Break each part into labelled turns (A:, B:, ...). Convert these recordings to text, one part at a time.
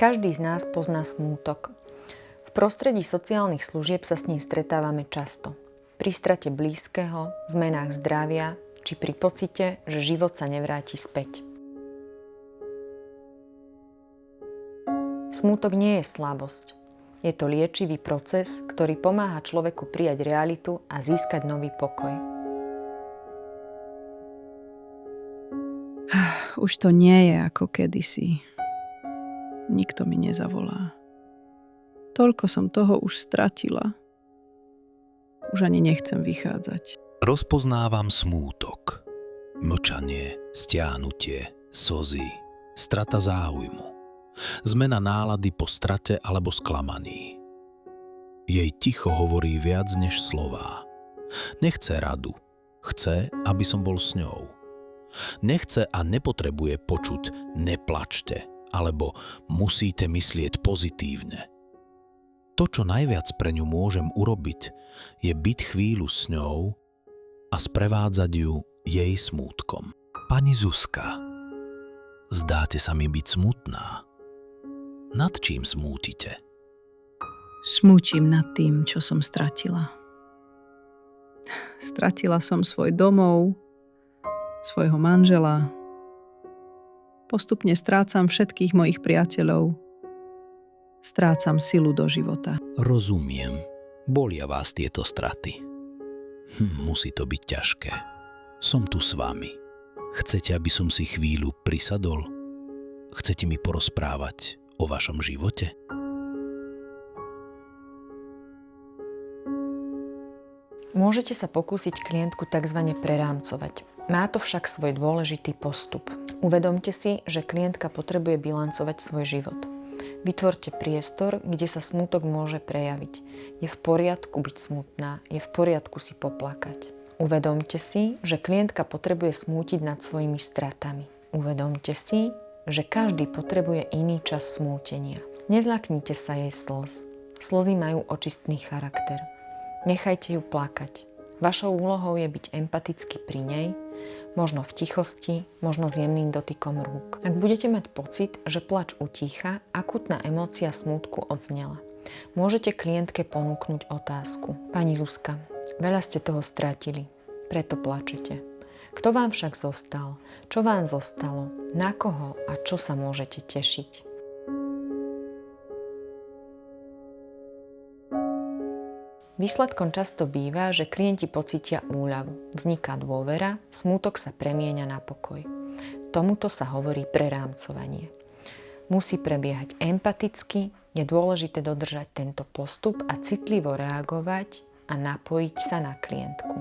A: Každý z nás pozná smútok. V prostredí sociálnych služieb sa s ním stretávame často. Pri strate blízkeho, zmenách zdravia, či pri pocite, že život sa nevráti späť. Smútok nie je slabosť. Je to liečivý proces, ktorý pomáha človeku prijať realitu a získať nový pokoj.
B: Už to nie je ako kedysi. Nikto mi nezavolá. Toľko som toho už stratila. Už ani nechcem vychádzať.
C: Rozpoznávam smútok. Mlčanie, stiahnutie, slzy, strata záujmu. Zmena nálady po strate alebo sklamaní. Jej ticho hovorí viac než slová. Nechce radu. Chce, aby som bol s ňou. Nechce a nepotrebuje počuť neplačte alebo musíte myslieť pozitívne. To, čo najviac pre ňu môžem urobiť, je byť chvíľu s ňou a sprevádzať ju jej smútkom. Pani Zuzka, zdáte sa mi byť smutná. Nad čím smútite?
B: Smútim nad tým, čo som stratila. Stratila som svoj domov, svojho manžela. Postupne strácam všetkých mojich priateľov. Strácam silu do života.
C: Rozumiem. Bolia vás tieto straty. Musí to byť ťažké. Som tu s vami. Chcete, aby som si chvíľu prisadol? Chcete mi porozprávať o vašom živote?
A: Môžete sa pokúsiť klientku tzv. Prerámcovať. Má to však svoj dôležitý postup. Uvedomte si, že klientka potrebuje bilancovať svoj život. Vytvorte priestor, kde sa smútok môže prejaviť. Je v poriadku byť smutná, je v poriadku si poplakať. Uvedomte si, že klientka potrebuje smútiť nad svojimi stratami. Uvedomte si, že každý potrebuje iný čas smútenia. Nezľaknite sa jej slz. Slzy majú očistný charakter. Nechajte ju plakať. Vašou úlohou je byť empaticky pri nej, možno v tichosti, možno s jemným dotykom rúk. Ak budete mať pocit, že plač utícha, akútna emócia smútku odznela. Môžete klientke ponúknuť otázku. Pani Zuzka, veľa ste toho stratili, preto plačete. Kto vám však zostal? Čo vám zostalo? Na koho a čo sa môžete tešiť? Výsledkom často býva, že klienti pocítia úľavu, vzniká dôvera, smútok sa premieňa na pokoj. Tomuto sa hovorí prerámcovanie. Musí prebiehať empaticky, je dôležité dodržať tento postup a citlivo reagovať a napojiť sa na klientku.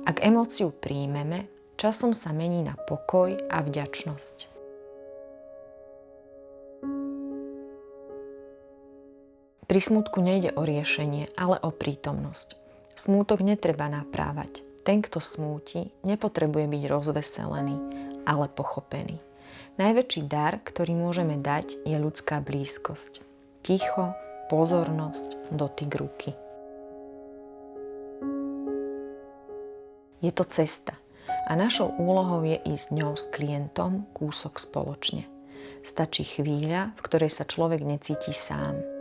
A: Ak emóciu príjmeme, časom sa mení na pokoj a vďačnosť. Pri smútku nejde o riešenie, ale o prítomnosť. Smútok netreba naprávať. Ten, kto smúti, nepotrebuje byť rozveselený, ale pochopený. Najväčší dar, ktorý môžeme dať, je ľudská blízkosť. Ticho, pozornosť, dotyk ruky. Je to cesta a našou úlohou je ísť ňou s klientom kúsok spoločne. Stačí chvíľa, v ktorej sa človek necíti sám.